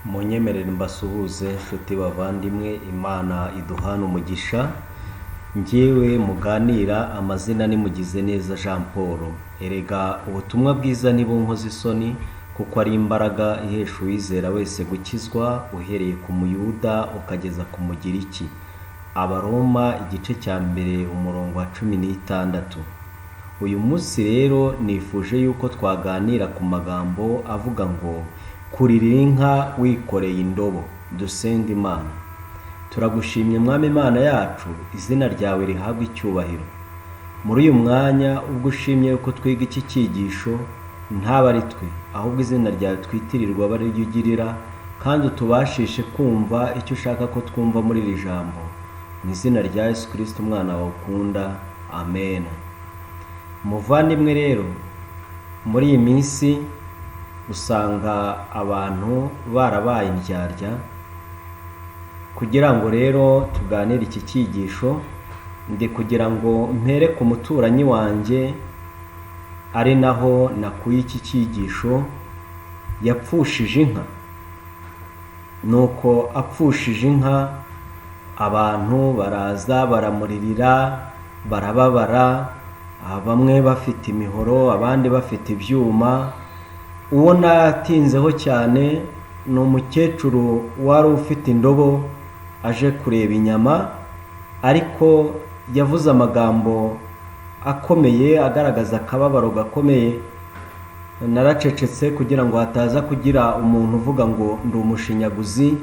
Munyemerere mbasuhuze nshuti bavandimwe, Imana iduhana umugisha. Njyewe muganira amazina ni Mugizeneza Jean Paul. Erega ubutumwa bwiza ntibunkoza isoni, kuko ari imbaraga ihesha uwizera wese gukizwa, uhereye ku Muyuda ukageza ku Mugiriki. Abaroma igice cya mbere umurongo wa 16. Uyu munsi rero nifuje yuko twaganira ku magambo avuga ngo kuririra inka wikoreye indobo. Dusenga Imana. Turagushimye Mwami Imana yacu, izina ryawe rihabwe icyubahiro. Muri uyu mwanya ubwo ushimye yuko twiga iki cyigisho, ntaba ari twe ahubwo izina ryawe twitirirwa bari ryo ugirira, kandi utubashishe kumva icyo ushaka ko twumva muri iri jambo. Mu izina rya Yesu Kristo umwana wawe ukunda, amen. Muvandimwe rero, muri iyi minsi usanga abantu barabaye indyarya. Kugira ngo rero tuganire iki cyigisho, ndi kugira ngo mpere ku muturanyi wanjye, ari naho nakuye iki cyigisho. Yapfushije inka. Nuko apfushije inka, abantu baraza baramuririra, barababara, bamwe bafite imihoro abandi bafite ibyuma. Uwo natinzeho cyane ni umukecuru wari ufite indobo aje kureba inyama, ariko yavuze amagambo akomeye agaragaza akababaro gakomeye. Naracecetse kugira ngo hataza kugira umuntu uvuga ngo ndi umushinyaguzi,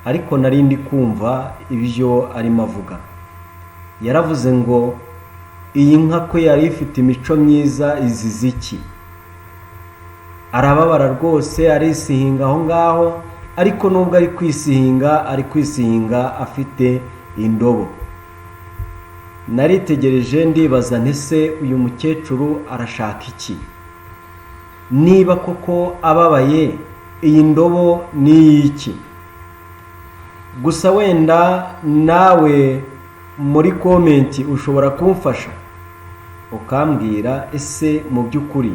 ariko nari ndi kumva ibyo arimo avuga. Yaravuze ngo iyi nka ko yari ifite imico myiza izize iki? Arababara rwose, arisihinga aho ngaho, ariko nubwo ari kwisihinga afite indobo. Naritegereje ndibaza nti se uyu mukecuru arashaka iki? Niba koko ababaye, iyi ndobo ni iki? Gusa wenda nawe muri komenti ushobora kumfasha ukambwira, ese mu by'ukuri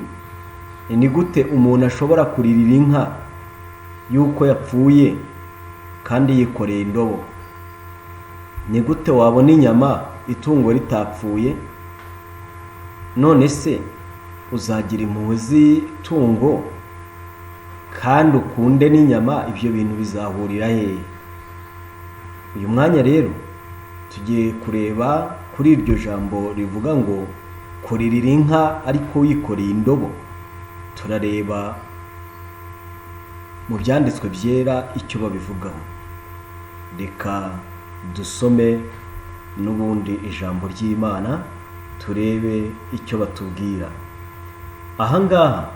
ni gute umuntu ashobora kuririra inka yuko yapfuye kandi yikoreye indobo? Ni gute wabona inyama itungo ritapfuye? None se uzagira impuhwe z'itungo kandi ukunde n'inyama? Ibyo bintu bizahurira hehe? Uyu mwanya rero tugiye kureba kuri iryo jambo rivuga ngo kuririra inka ariko wikoreye indobo. Turareba mu byanditswe byera icyo babivugaho. Reka dusome n'ubundi ijambo ry'Imana turebe icyo batubwira. Ahangaha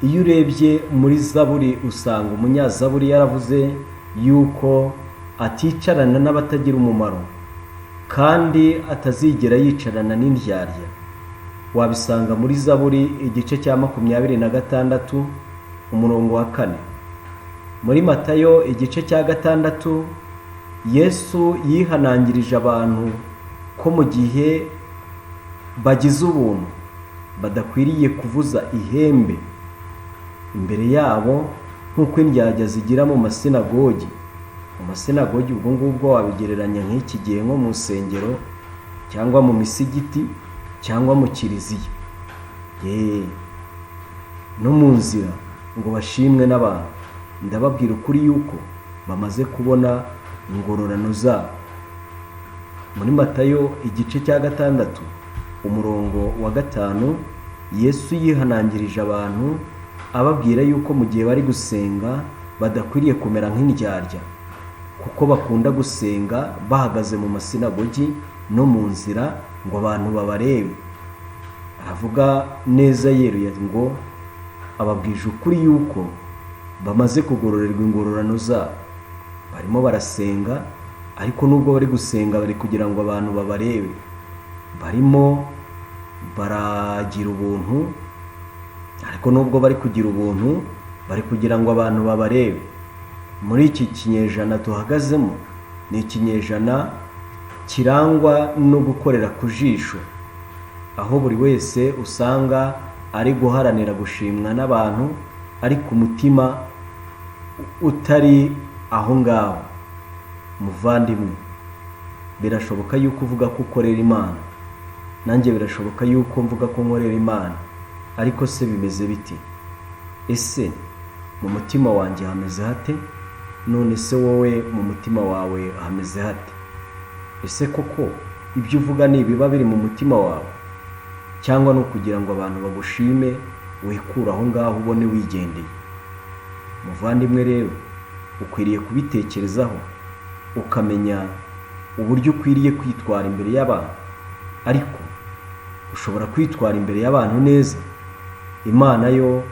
iyo urebye muri Zaburi usanga umunyazaburi yaravuze yuko aticarana n'abatagira umumaro, kandi atazigera yicarana n'indyarya. Wabisanga muri Zaburi igice cya 26 umurongo wa 4. Muri Matayo igice cya 6 Yesu yihanangirije abantu ko mu gihe bagize ubuntu badakwiriye kuvuza ihembe imbere yabo nk'uko indyarya zigira mu masinagogi. Mu masinagogi ubwo ngubwo wabigereranya nk'iki gihe nko mu nsengero cyangwa mu misigiti cyangwa mu kiliziya, no mu nzira ngo bashimwe n'abantu. Ndababwira ukuri yuko bamaze kubona ingororano zabo. Muri Matayo igice cya 6 umurongo wa 5 Yesu yihanangirije abantu ababwira yuko mu gihe bari gusenga badakwiriye kumera nk'indyarya, kuko bakunda gusenga bahagaze mu masinagogi no mu nzira ngo abantu babarebe. Aravuga neza yeruye ngo ababwije ukuri yuko bamaze kugororerwa ingororano zabo. Barimo barasenga, ariko nubwo bari gusenga bari kugira ngo abantu babarebe. Barimo baragira ubuntu, ariko nubwo bari kugira ubuntu bari kugira ngo abantu babarebe. Muri iki kinyejana tuhagazemo ni ikinyejana kirangwa no gukorera ku jisho, aho buri wese usanga ari guharanira gushimwa n'abantu, ariko umutima utari aho ngaho muvandimwe, birashoboka yuko uvuga ko ukorera Imana, nanjye birashoboka yuko mvuga ko nkorera Imana, ariko se bimeze biti? Ese mu mutima wanjye hameze hate? None se wowe mu mutima wawe hameze hate? Ese koko ibyo uvuga ni ibiba biri mu mutima wawe, cyangwa no kugira ngo abantu bagushime wikura aho ngaho ubone wigendeye? Muvandimwe rero, ukwiriye kubitekerezaho ukamenya uburyo ukwiriye kwitwara imbere y'abantu, ariko ushobora kwitwara imbere y'abantu neza, Imana yo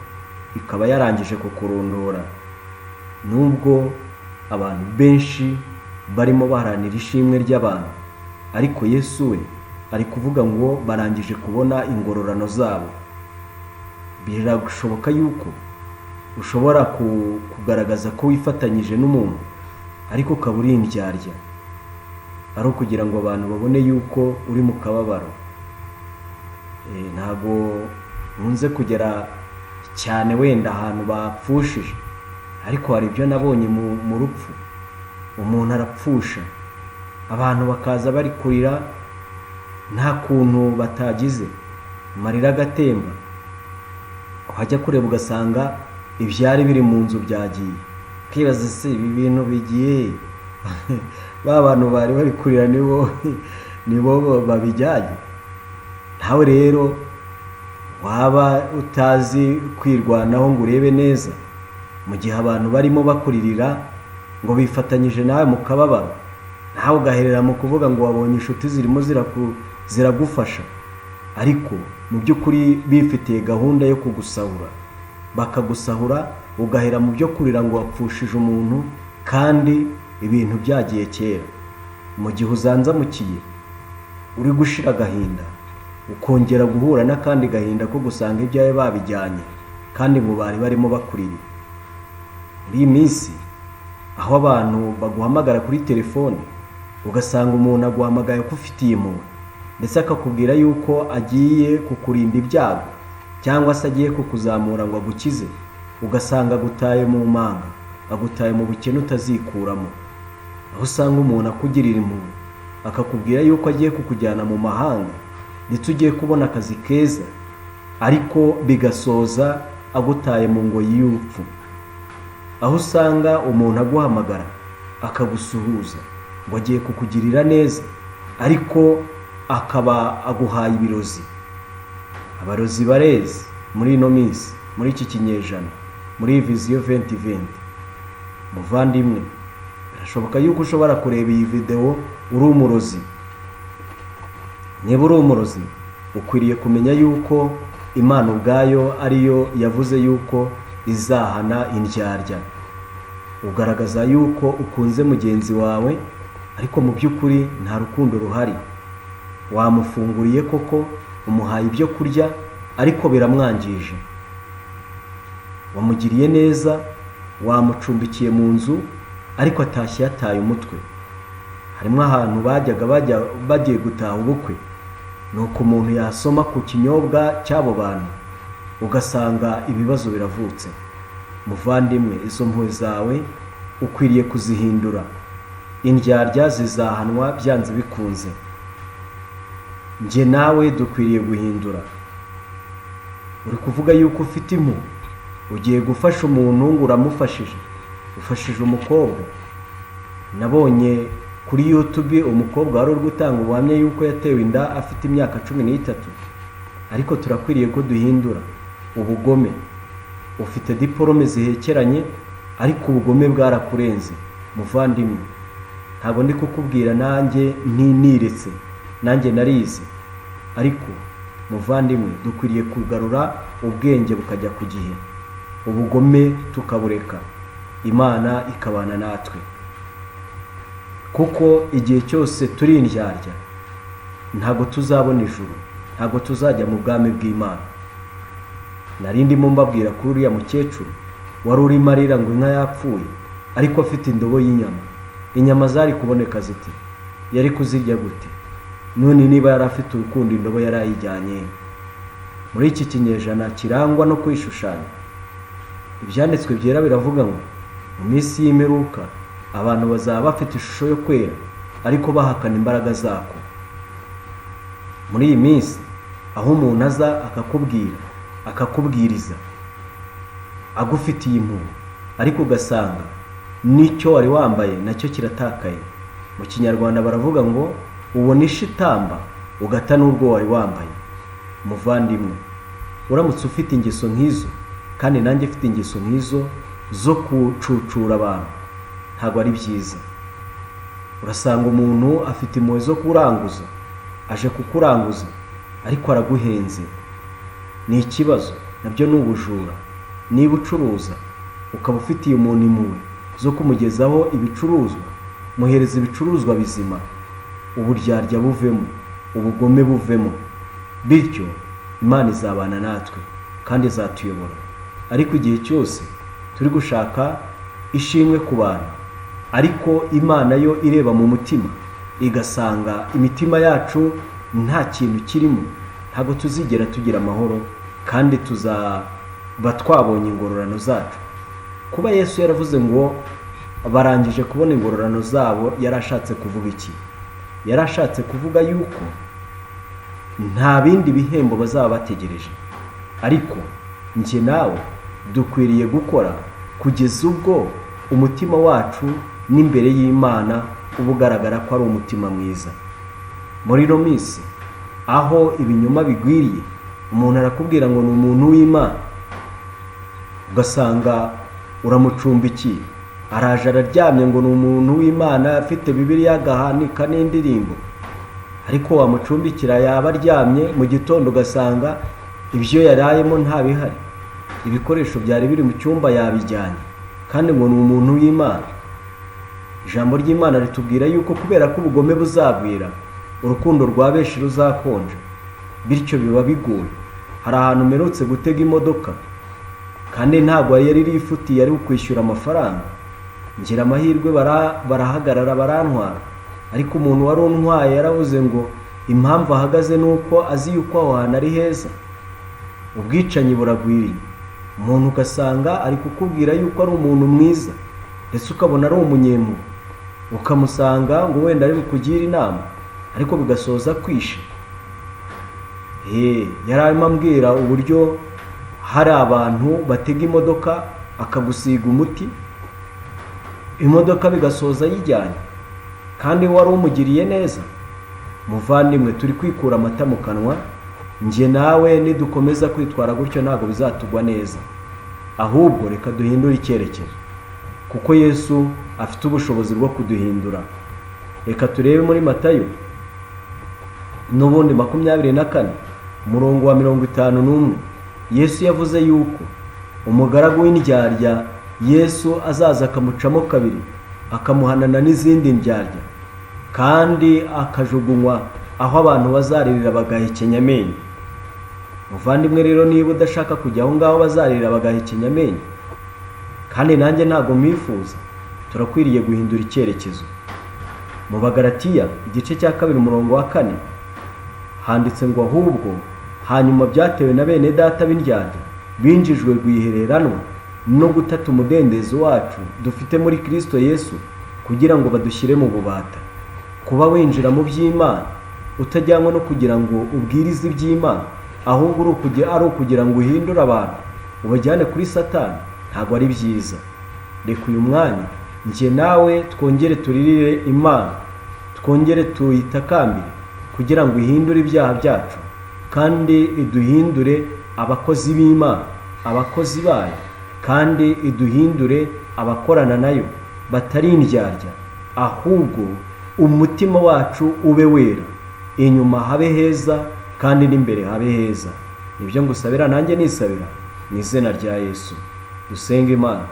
ikaba yarangije kukurondora. Nubwo abantu benshi barimo baharanira ishimwe ry'abantu, ariko Yesu we ari kuvuga ngo barangije kubona ingororano zabo. Birashoboka yuko ushobora kugaragaza ko wifatanyije n'umuntu, ariko ukaba uri indyarya, ari ukugira ngo abantu babone yuko uri mu kababaro. Ntabwo nkunze kugera cyane wenda ahantu bapfushije, ariko hari ibyo nabonye mu rupfu. Umuntu arapfusha, abantu bakaza bari kurira nta kuntu batagize, amarira agatemba, wajya kureba ugasanga ibyari biri mu nzu byagiye. Ukibaza se ibi bintu bigiye ba bantu bari bari kurira nibo babijyanye? Nawe rero waba utazi kwirwanaho ngo urebe neza, mu gihe abantu barimo bakuririra ngo bifatanyije nawe mu kababaro, nawe ugaherera mu kuvuga ngo wabonye inshuti zirimo ziragufasha, ariko mu by'ukuri bifitiye gahunda yo kugusahura, bakagusahura ugahera mu byo kurira ngo wapfushije umuntu kandi ibintu byagiye kera. Mu gihe uzanzamukiye uri gushira agahinda, ukongera guhura n'akandi gahinda ko gusanga ibyawe babijyanye kandi ngo bari barimo bakurira. Muri iyi minsi aho abantu baguhamagara kuri telefone, ugasanga umuntu aguhamagaye ko ufitiye impuhwe, ndetse akakubwira yuko agiye kukurinda ibyago cyangwa se agiye kukuzamura ngo agukize, ugasanga agutaye mu manga, agutaye mu bukene utazikuramo. Aho usanga umuntu akugirira impuhwe akakubwira yuko agiye kukujyana mu mahanga ndetse ugiye kubona akazi keza, ariko bigasoza agutaye mu ngoyi y'urupfu. Aho usanga umuntu aguhamagara akagusuhuza ngo agiye kukugirira neza, ariko akaba aguhaye ibirozi. Abarozi barezi muri ino minsi, muri iki kinyejana, muri Vision 2020. Muvandimwe, birashoboka yuko ushobora kureba iyi video uri umurozi. Niba uri umurozi, ukwiriye kumenya yuko Imana ubwayo ariyo yavuze yuko izahana indyarya. Ugaragaza yuko ukunze mugenzi wawe, ariko mu by'ukuri nta rukundo ruhari. Wamufunguriye koko, umuhaye ibyo kurya, ariko biramwangije. Wamugiriye neza, wamucumbikiye mu nzu, ariko atashye yataye umutwe. Harimo ahantu bagiye gutaha ubukwe, nuko umuntu yasoma ku kinyobwa cy'abo bantu, ugasanga ibibazo biravutse. Muvandimwe, izo mpuhwe zawe ukwiriye kuzihindura. Indyarya zizahanwa byanze bikunze. Njye nawe dukwiriye guhindura. Uri kuvuga yuko ufite impuhwe, ugiye gufasha umuntu ngo uramufashije, ufashije umukobwa. Nabonye kuri YouTube umukobwa wari uri gutanga ubuhamya yuko yatewe inda afite imyaka 13. Ariko turakwiriye ko duhindura ubugome. Ufite diplome zihekeranye, ariko ubugome bwarakurenze. Muvandimwe, ntabwo ndi kukubwira nanjye ntiretse, nanjye narize, ariko muvandimwe, dukwiriye kugarura ubwenge bukajya ku gihe, ubugome tukabureka, Imana ikabana natwe. Kuko igihe cyose turi indyarya, ntabwo tuzabona ijuru, ntabwo tuzajya mu bwami bw'Imana. Narindimo mbabwira kuri uriya mukecuru wari urimo arira ngo inka yapfuye, ariko afite indobo y'inyama. Inyama zari kuboneka ziti? Yari kuzirya gute? None niba yari afite urukundo, indobo yari ayijyanye. Muri iki kinyejana kirangwa no kwishushanya, ibyanditswe byera biravuga ngo mu minsi y'imperuka abantu bazaba bafite ishusho yo kwera ariko bahakana imbaraga zako. Muri iyi minsi aho umuntu aza akakubwira akakubwiriza agufitiye impuhwe ariko ugasanga n'icyo wari wambaye nacyo kiratakaye. Mu Kinyarwanda baravuga ngo ubona ishitamba ugata n'urwo wari wambaye. Muvandimwe, uramutse ufite ingeso nk'izo, kandi nanjye mfite ingeso nk'izo zo kucucura abantu, ntabwo ari byiza. Urasanga umuntu afite impuhwe zo kuranguza, aje kukuranguza ariko araguhenze. Ni ikibazo, nabyo ni ubujura. Niba ucuruza ukaba ufitiye umuntu impuhwe zo kumugezaho ibicuruzwa, muhereza ibicuruzwa bizima, uburyarya buvemo, ubugome buvemo, bityo Imana izabana natwe kandi izatuyobora. Ariko igihe cyose turi gushaka ishimwe ku bantu, ariko Imana yo ireba mu mutima igasanga imitima yacu nta kintu kirimo, ntabwo tuzigera tugira amahoro kandi tuzaba twabonye ingororano zacu. Kuba Yesu yaravuze ngo barangije kubona ingororano zabo, yarashatse kuvuga iki? Yarashatse kuvuga yuko nta bindi bihembo bazaba bategereje, ariko njye nawe dukwiriye gukora kugeza ubwo umutima wacu n'imbere y'Imana uba ugaragara ko ari umutima mwiza. Muri ino minsi aho ibinyoma bigwiriye, umuntu arakubwira ngo ni umuntu w'Imana, ugasanga uramucumbikiye, araje araryamye ngo ni umuntu w'Imana, afite Bibiliya agahanika n'indirimbo, ariko wamucumbikira yaba aryamye mu gitondo ugasanga ibyo yarayemo nta bihari, ibikoresho byari biri mu cyumba yabijyanye, kandi ngo ni umuntu w'Imana. Ijambo ry'Imana ritubwira yuko kubera ko ubugome buzagwira, urukundo rwa benshi ruzakonja, bityo biba bigoye. Hari ahantu mperutse gutega imodoka kandi ntabwo yari rifutiye, ari ukwishyura amafaranga. Ngira amahirwe barahagarara barantwara, ariko umuntu wari untwaye yaravuze ngo impamvu ahagaze nuko azi yuko aho hantu ari heza. Ubwicanyi buragwiriye, umuntu ugasanga ari kukubwira yuko ari umuntu mwiza ndetse ukabona ari umunyempuhwe, ukamusanga ngo wenda ari bukugira inama ariko bigasoza kwishe. Yari arimo ambwira uburyo hari abantu batega imodoka akagusiga umuti, imodoka bigasoza yijyanye kandi wari umugiriye neza. Muvandimwe, turi kwikura amata mu kanwa. Njye nawe nidukomeza kwitwara gutyo ntabwo bizatugwa neza, ahubwo reka duhindure icyerekezo, kuko Yesu afite ubushobozi bwo kuduhindura. Reka turebe muri Matayo n'ubundi 24 umurongo wa 51. Yesu yavuze yuko umugaragu w'indyarya Yesu azaza akamucamo kabiri, akamuhanana n'izindi ndyarya, kandi akajugunywa aho abantu bazaririra bagahekenya amenyo. Muvandimwe rero, niba udashaka kujya aho ngaho bazaririra bagahekenya amenyo, kandi nanjye ntabwo mwifuza, turakwiriye guhindura icyerekezo. Mu Bagalatiya igice cya 2 umurongo wa 4 handitse ngo ahubwo hanyuma byatewe na bene data b'indyarya binjijwe rwihereranwa no gutata umudendezo wacu dufite muri Kristo Yesu, kugira ngo badushyire mu bubata. Kuba winjira mu by'Imana utajyanwa no kugira ngo ubwirize iby'Imana, ahubwo ari ukugira ngo uhindure abantu ubajyane kuri Satani, ntabwo ari byiza. Reka uyu mwanya njye nawe twongere turirire Imana, twongere tuyitakambire kugira ngo ihindure ibyaha byacu kandi iduhindure abakozi b'Imana, abakozi bayo, kandi iduhindure abakorana nayo batari indyarya, ahubwo umutima wacu ube wera, inyuma habe heza kandi n'imbere habe heza. Nibyo ngusabira nanjye nisabira mu izina rya Yesu. Dusenge. Imana,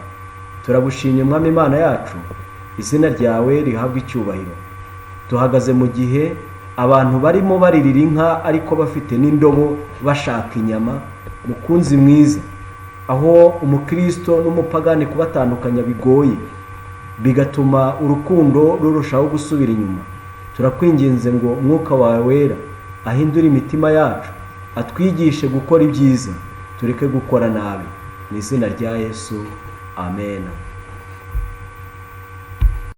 turagushimye Mwami Imana yacu, izina ryawe rihabwe icyubahiro. Tuhagaze mu gihe abantu barimo baririra inka ariko bafite n'indobo bashaka inyama. Mukunzi mwiza, aho umukristo n'umupagani kubatandukanya bigoye, bigatuma urukundo rurushaho gusubira inyuma, turakwinginze ngo Umwuka wawe wera ahindure imitima yacu, atwigishe gukora ibyiza, tureke gukora nabi. Mu izina rya Yesu, amen.